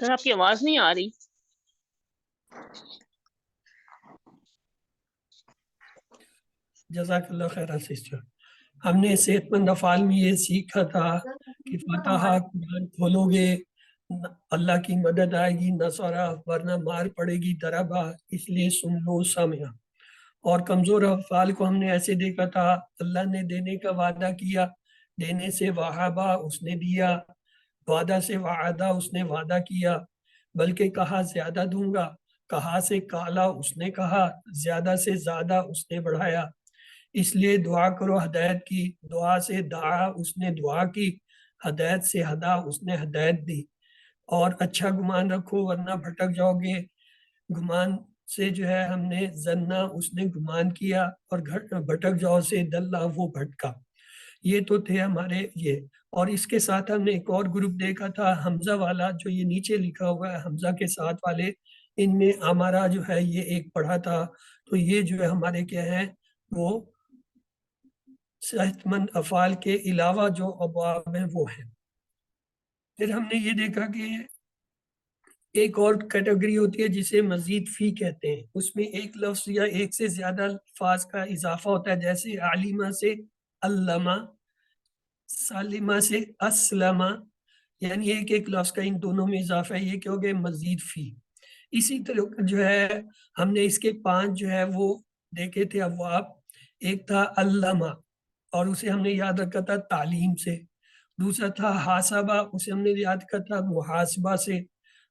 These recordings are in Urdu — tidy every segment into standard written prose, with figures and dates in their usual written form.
سر آپ کی آواز نہیں آ رہی. جزاک اللہ خیر سسٹر. ہم نے صحت مند افعال میں یہ سیکھا تھا کہ فاتحہ قرآن کھولو گے اللہ کی مدد آئے گی، نصرہ، ورنہ مار پڑے گی دربا، اس لیے سن لو سامعہ. اور کمزور افعال کو ہم نے ایسے دیکھا تھا، اللہ نے دینے کا وعدہ کیا، دینے سے وہابا اس نے دیا، وعدہ سے وعدہ اس نے وعدہ کیا، بلکہ کہا زیادہ دوں گا، کہا سے کالا اس نے کہا، زیادہ سے زیادہ اس نے بڑھایا. اس لیے دعا کرو ہدایت کی، دعا سے دعا اس نے دعا کی، ہدایت سے ہدا اس نے ہدایت دی. اور اچھا گمان رکھو ورنہ بھٹک جاؤ گے. گمان سے جو ہے ہم نے زنا اس نے گمان کیا، اور بھٹک جاؤ سے دلہ وہ بھٹکا. یہ تو تھے ہمارے یہ. اور اس کے ساتھ ہم نے ایک اور گروپ دیکھا تھا حمزہ والا، جو یہ نیچے لکھا ہوا ہے حمزہ کے ساتھ والے. ان میں ہمارا جو ہے یہ ایک پڑھا تھا. تو یہ جو ہے ہمارے کیا ہے، وہ صحت مند افعال کے علاوہ جو ابواب ہیں وہ ہیں. پھر ہم نے یہ دیکھا کہ ایک اور کیٹیگری ہوتی ہے جسے مزید فی کہتے ہیں. اس میں ایک لفظ یا ایک سے زیادہ الفاظ کا اضافہ ہوتا ہے، جیسے عالمہ سے علامہ، سالمہ سے اسلمہ، یعنی ایک ایک لفظ کا ان دونوں میں اضافہ ہے. یہ کیا ہو گئے مزید فی. اسی طرح جو ہے ہم نے اس کے 5 جو ہے وہ دیکھے تھے ابواب. ایک تھا علامہ، اور اسے ہم نے یاد رکھا تھا تعلیم سے. دوسرا تھا حاسبہ، اسے ہم نے یاد رکھا تھا محاسبہ سے.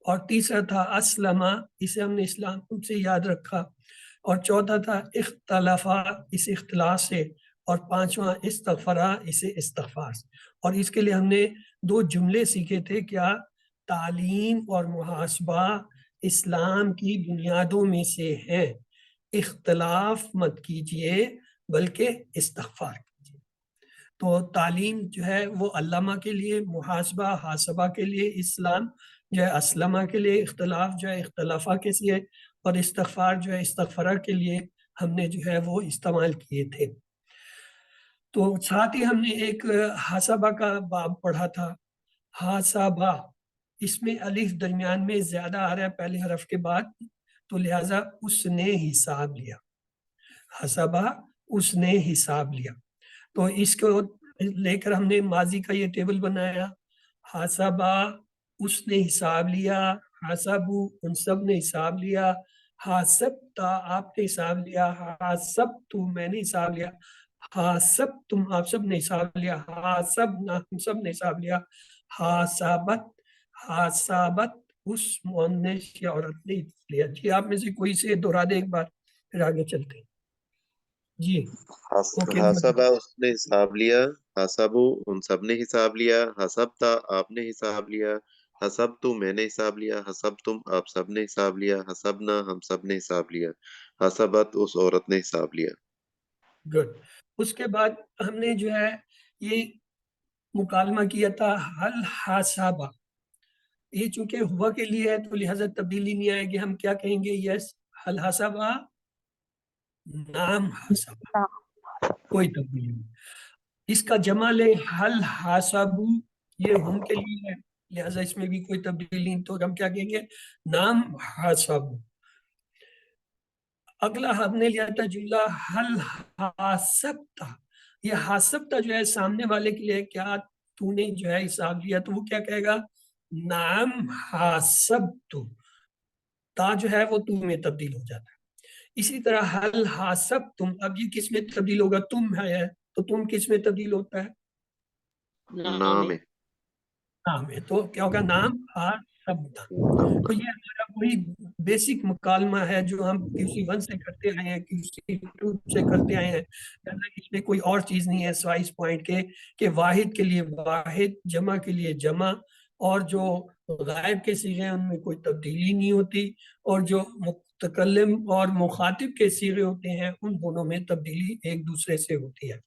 اور تیسرا تھا اسلمہ، اسے ہم نے اسلام سے یاد رکھا. اور چوتھا تھا اختلافہ، اس اختلاف سے. اور پانچواں استغفرہ، اسے استغفار سے. اور اس کے لیے ہم نے 2 جملے سیکھے تھے. کیا؟ تعلیم اور محاسبہ اسلام کی بنیادوں میں سے ہیں. اختلاف مت کیجئے بلکہ استغفار کیجئے. تو تعلیم جو ہے وہ علامہ کے لیے، محاسبہ حاسبہ کے لیے، اسلام جو ہے اسلمہ کے لیے، اختلاف جو ہے اختلافہ کے لیے، اور استغفار جو ہے استغفرہ کے لیے ہم نے جو ہے وہ استعمال کیے تھے. تو ساتھ ہی ہم نے ایک حاسبہ کا باب پڑھا تھا. حاسبہ، اس میں الف درمیان میں زیادہ آ رہا ہے پہلے حرف کے بعد، تو لہٰذا اس نے حساب لیا. حسبہ، اس نے حساب لیا. تو اس کو لے کر ہم نے ماضی کا یہ ٹیبل بنایا. حسبہ، اس نے حساب لیا. حسبو، ان سب نے حساب لیا. حاسبتا، آپ نے حساب لیا. حاسبتو، میں نے حساب لیا. حاسبتم، آپ سب نے حساب لیا. حاسبنا، ہم سب نے حساب لیا. حاسبت، حاسبت، اس مؤنث یا عورت نے لیا. جی آپ میں سے کوئی سے دہرا دے ایک بار، پھر آگے چلتے ہیں. جی حسبہ، اس نے حساب لیا. حسبو، ان سب نے حساب لیا. حسبتا، آپ نے حساب لیا. حسبتو، میں نے حساب لیا. حسبتم، آپ سب نے حساب لیا. حسبنا، ہم سب نے حساب لیا. حسبت، اس عورت نے حساب لیا. گڈ. اس کے بعد ہم نے جو ہے یہ مکالمہ کیا تھا حل حاسبہ. یہ چونکہ ہوا کے لیے ہے تو لہذا تبدیلی نہیں آئے گی. ہم کیا کہیں گے؟ یس حل حاسبہ، نام حاسبہ، کوئی تبدیلی نہیں. اس کا جمع لے حل حاسبو، یہ ہم کے لیے ہے لہذا اس میں بھی کوئی تبدیلی نہیں. تو ہم کیا کہیں گے؟ نام حاسبو. اگلا ہم نے لیا تھا جملہ حل حاسبتا. یہ حاسبتا جو ہے سامنے والے کے لیے، کیا تو نے جو ہے حساب لیا؟ تو وہ کیا کہے گا؟ نام حاسبتو. تا جو ہے وہ تو میں تبدیل ہو جاتا ہے. اسی طرح حل حاسبتم، اب یہ کس میں تبدیل ہوگا؟ تم ہے تو تم کس میں تبدیل ہوتا ہے؟ نام ہے. نام ہے. تو کیا ہوگا؟ نام حاسبتا. تو یہ ہمارا وہی بیسک مکالمہ ہے جو ہم QC1 سے کرتے آئے ہیں، QC2 سے کرتے آئے ہیں. اس میں کوئی اور چیز نہیں ہے سوائے اس پوائنٹ کے کہ واحد کے لیے واحد، جمع کے لیے جمع، اور جو غائب کے صیغے ہیں ان میں کوئی تبدیلی نہیں ہوتی، اور جو متکلم اور مخاطب کے صیغے ہوتے ہیں ان دونوں میں تبدیلی ایک دوسرے سے ہوتی ہے.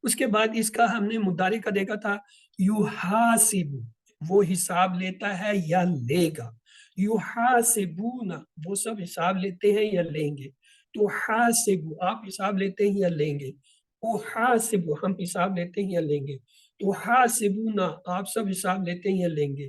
اس کے بعد اس کا ہم نے مضارع کا دیکھا تھا یحاسب، وہ حساب لیتا ہے یا لے گا. یحاسبون، وہ سب حساب لیتے ہیں یا لیں گے. تو حاسب، آپ حساب لیتے ہیں یا لیں گے. احاسب، ہم حساب لیتے ہیں یا لیں گے. تو حاسبون، آپ سب حساب لیتے ہیں یا لیں گے.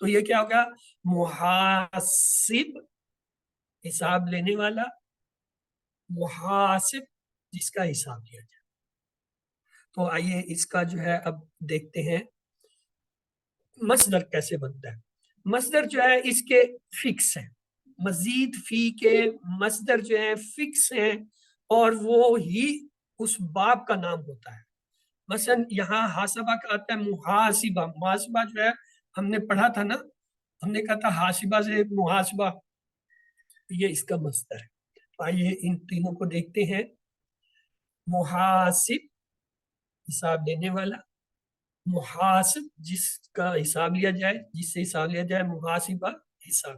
تو یہ کیا ہوگا؟ محاسب حساب لینے والا، محاسب جس کا حساب لیا جائے. تو آئیے اس کا جو ہے اب دیکھتے ہیں مصدر کیسے بنتا ہے. مصدر جو ہے اس کے فکس ہے، مزید فی کے مصدر جو ہے فکس ہیں اور وہ ہی اس باب کا نام ہوتا ہے. مثلا یہاں حاسبہ کا آتا ہے محاسبہ. محاسبہ جو ہے ہم نے پڑھا تھا نا، ہم نے کہا تھا حاسبہ سے محاسبہ، یہ اس کا مصدر ہے. آئیے ان تینوں کو دیکھتے ہیں. محاسب حساب لینے والا، محاسب جس کا حساب لیا جائے، جس سے حساب لیا جائے، محاسبہ حساب.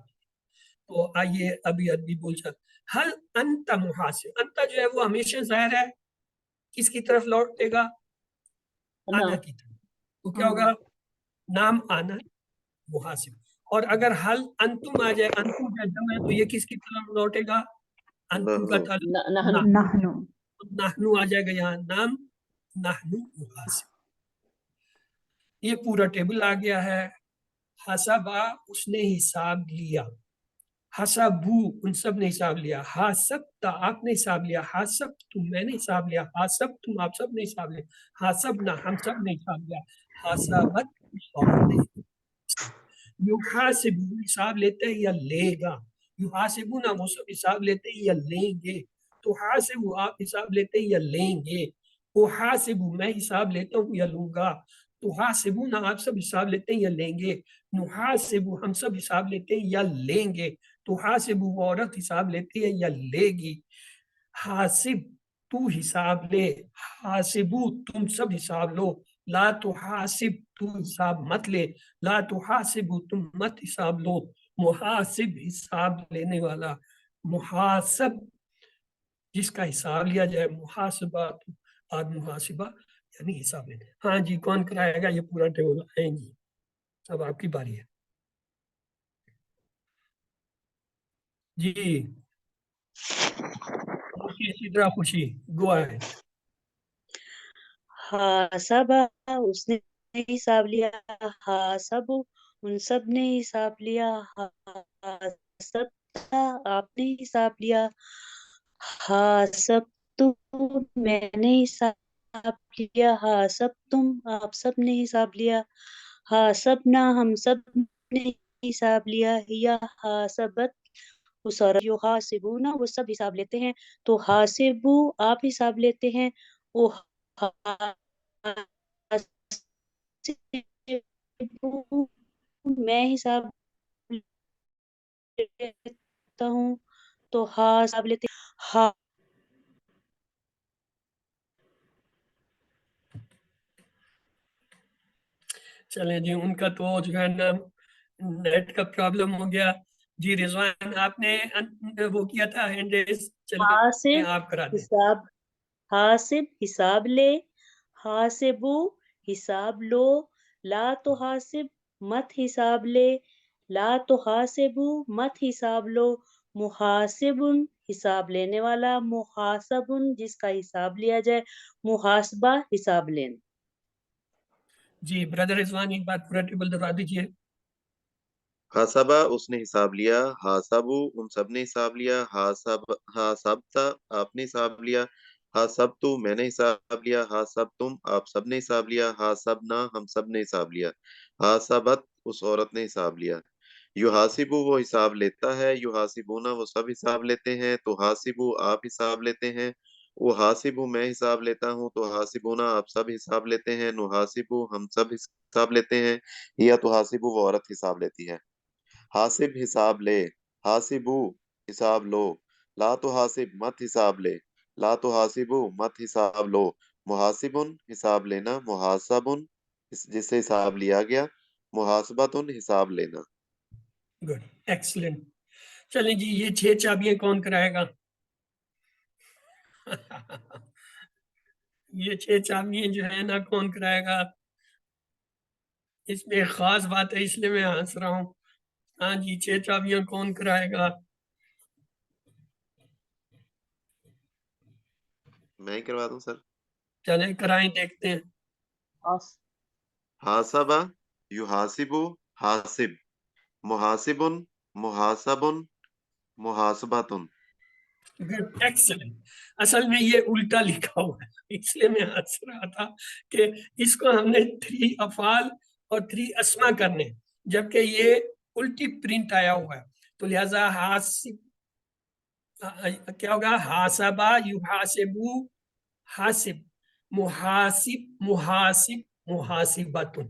تو آئیے ابھی ابھی بول جاتا. حل انت محاسب، انت جو ہے وہ ہمیشہ ظاہر ہے کس کی طرف لوٹے گا؟ انا آنا کی طرف. تو کیا ہوگا؟ نام آنا محاسب. اور اگر حل انتم آ جائے، انتم کا جمع ہے، تو یہ کس کی طرف لوٹے گا؟ انتم کا تعلق نحن نحنو. نحنو آ جائے گا یہاں، نام نحنو محاسب. یہ پورا ٹیبل آ گیا ہے. حسبا اس نے حساب لیا، حسبو ان سب نے حساب لیا، حسبتا آپ نے حساب لیا، حسبتم میں نے حساب لیا، حسبتم آپ سب نے حساب لیا، حسبنا ہم سب نے حساب لیا، حسبت عورت نے. یحاسب حساب لیتے ہیں یا لے گا، یحاسبونا وہ سب حساب لیتے ہیں یا لیں گے، تو حاسب آپ حساب لیتے ہیں یا لیں گے، احاسب میں حساب لیتا ہوں یا لوں گا، تو حاسبونا آپ سب حساب لیتے ہیں یا لیں گے، نحاسب ہم سب حساب لیتے ہیں یا لیں گے، تو حاسب وہ عورت حساب لیتی ہے یا لے گی. حاسب تو حساب لے، حاسبو تم سب حساب لو، لا تحاسب تو حساب مت لے، لا تحاسب تم مت حساب لو. محاسب حساب لینے والا، محاسب جس کا حساب لیا جائے، محاسبہ محاسبہ یعنی حساب لینے. ہاں جی، کون کرائے گا یہ پورا ٹیبل؟ آئیں جی، اب آپ کی باری ہے. جی اسی طرح خوشی گو ہے. حاسبہ اس نے حساب لیا، حاسب ان سب نے حساب لیا، حاسبتا آپ نے حساب لیا، حاسبتم میں نے حساب لیا، حاسبتم آپ سب نے حساب لیا، حاسبنا ہم سب نے حساب لیا، یا حاسبت اس عورت، یحاسبونا وہ سب حساب لیتے ہیں، تو حاسبو آپ حساب لیتے ہیں، میں حساب لیتا ہوں، تو حساب لیتے ہاں. چلیں جی، ان کا تو جو ہے نا نیٹ کا پرابلم ہو گیا. جی رضوان آپ نے وہ کیا تھا ہینڈ ریز، چلیں حاسب آپ کرا دیں. حساب، حاسب حساب لے، حاسبو حساب لو، لا تو حاسب مت حساب لے، لا تو حاسبو مت حساب لو، محاسبن حساب لینے والا، محاسبن جس کا حساب لیا جائے، محاسبہ حساب لینا. جی بردر رضوان ایک بات پورا ٹیبل دہرا دیجیے. حاسبہ اس نے حساب لیا، حاسبو ان سب نے حساب لیا، حاسبتا آپ نے حساب لیا، حاسبتو میں نے حساب لیا، حاسبتم آپ سب نے حساب لیا، حاسبنا ہم سب نے حساب لیا، حاسبت اس عورت نے حساب لیا. یحاسبو وہ حساب لیتا ہے، یحاسبونا وہ سب حساب لیتے ہیں، تو حاسبو آپ حساب لیتے ہیں، وہ حاسبو میں حساب لیتا ہوں، تو حاسبونا آپ سب حساب لیتے ہیں، نحاسبو ہم سب حساب لیتے ہیں، یا تو حاسبو وہ عورت حساب لیتی ہے. حاسب حساب لے، حاسبو حساب لو، لا تو حاسب مت حساب لے، لا تو حاسبو مت حساب لو، محاسبن حساب لینا، محاسبن جس سے حساب لیا گیا، محاسبتن حساب لینا. Good, excellent. چلیں جی، یہ 6 چابیاں کون کرائے گا؟ یہ 6 چابیاں جو ہے نا کون کرائے گا؟ اس میں ایک خاص بات ہے، اس لیے میں ہنس رہا ہوں. ہاں جی، 6 چابیاں کون کرائے گا؟ میں ہی کروا دوں سر. چلیں کرائیں، دیکھتے ہیں. حاسبہ یحاسبو حاسب، محاسبن، محاسبن، محاسبتن. ایکسلنٹ. اصل میں یہ الٹا لکھا ہوا ہے، اس لیے میں ہنس رہا تھا کہ اس کو ہم نے 3 افعال اور 3 اسما کرنے، جبکہ یہ الٹی پرنٹ آیا ہوا ہے. تو لہذا حاسب کیا ہوگا؟ حاسبہ یحاسبو حاسب، محاسب محاسب محاسبتن.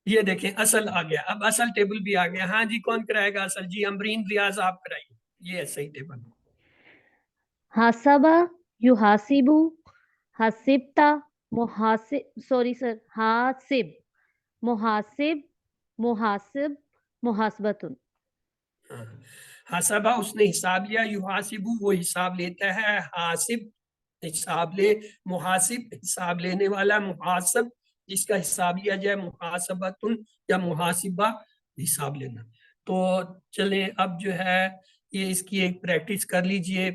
یہ دیکھیں اصل آ گیا، اب اصل ٹیبل بھی آ گیا. ہاں جی کون کرائے گا اصل؟ جی امرین ریاض آپ کرائیے، یہ ہے صحیح ٹیبل. حاسبہ یحاسبو، حسبتا محاسب، sorry sir, حاسب محاسب، محاسب محاسبتن. حسبہ اس نے حساب لیا، یحاسبو وہ حساب لیتا ہے، حاسب حساب لے، محاسب حساب لینے والا، محاسب جس کا حساب لیا جائے، محاسبتن یا محاسبہ حساب لینا. تو چلیں اب جو ہے یہ اس کی ایک پریکٹس کر لیجئے.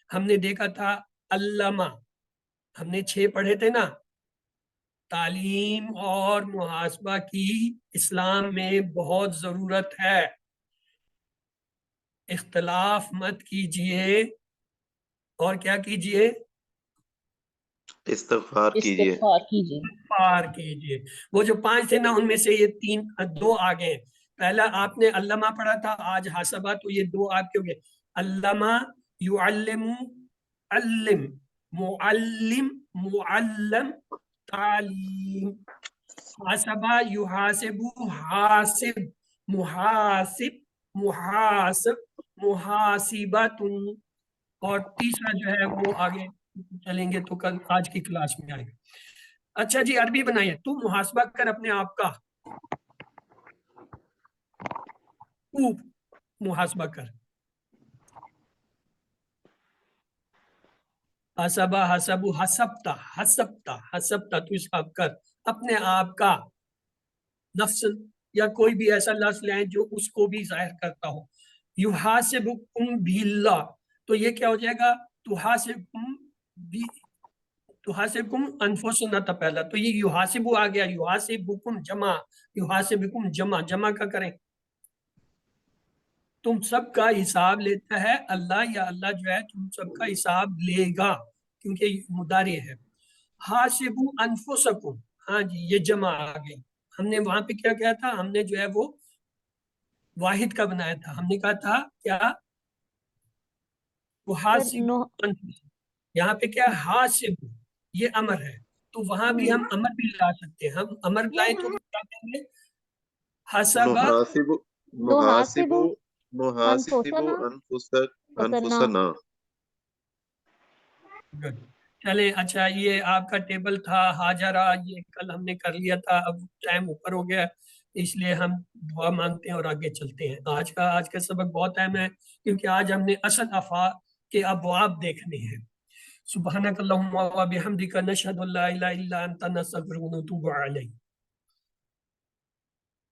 ہم نے دیکھا تھا علامہ، ہم نے 6 پڑھے تھے نا. تعلیم اور محاسبہ کی اسلام میں بہت ضرورت ہے. اختلاف مت کیجئے اور کیا کیجئے؟ استغفار کیجیے. استغفار کیجیے. پار کیجئے. وہ جو 5 تھے نا ان میں سے یہ 2 آ گئے. پہلا آپ نے علامہ پڑھا تھا، آج حاسبہ، تو یہ 2 آپ کے ہو گئے. علامہ یعلم، علم، معلم معلم، تعلیم. حاسبہ یحاسب، حاسب، محاسب محاسب، محاسبۃ. اور تیسرا جو ہے وہ آگے چلیں گے تو کل آج کی کلاس میں آئے گا. اچھا جی عربی بنائیے. تو محاسبہ کر اپنے آپ کا، تو محاسبہ کر. حسبہ حسبو، حسبتا حسبتا حسبتا، تو حساب کر اپنے آپ کا. نفس یا کوئی بھی ایسا لفظ لیں جو اس کو بھی ظاہر کرتا ہو. یحاسبکم باللہ، تو یہ کیا ہو جائے گا؟ تحاسبکم انفسنا تھا پہلا، تو یہ یحاسبو آ گیا. یحاسبکم جمع، یحاسبکم جمع، جمع کا کریں. تم سب کا حساب لیتا ہے اللہ، یا اللہ جو ہے تم سب کا حساب لے گا، کیونکہ مضارع ہے. حاسبو انفسکم، ہاں جی یہ جمع آ گئی. ہم نے وہاں پہ کیا کہا تھا؟ ہم نے جو ہے وہ واحد کا بنایا تھا. ہم نے کہا تھا کیا؟ وہ حاسبو انفسکم. یہاں پہ کیا؟ حاسب، یہ امر ہے، تو وہاں بھی ہم امر بھی لا سکتے ہیں. ہم امر لائیں تو کیا کہیں گے؟ حسبہ، محاسب، محاسب، محاسب انفسنا. گڈ. چلیں اچھا یہ آپ کا ٹیبل تھا حاجرہ، یہ کل ہم نے کر لیا تھا. اب ٹائم اوپر ہو گیا اس لیے ہم دعا مانگتے ہیں اور آگے چلتے ہیں. آج کا سبق بہت اہم ہے کیونکہ آج ہم نے اصل افعال کے ابواب دیکھنے ہیں. سبحانک اللہم و بحمدک نشہد ان لا الہ الا انت نستغفرک و نتوب الیک.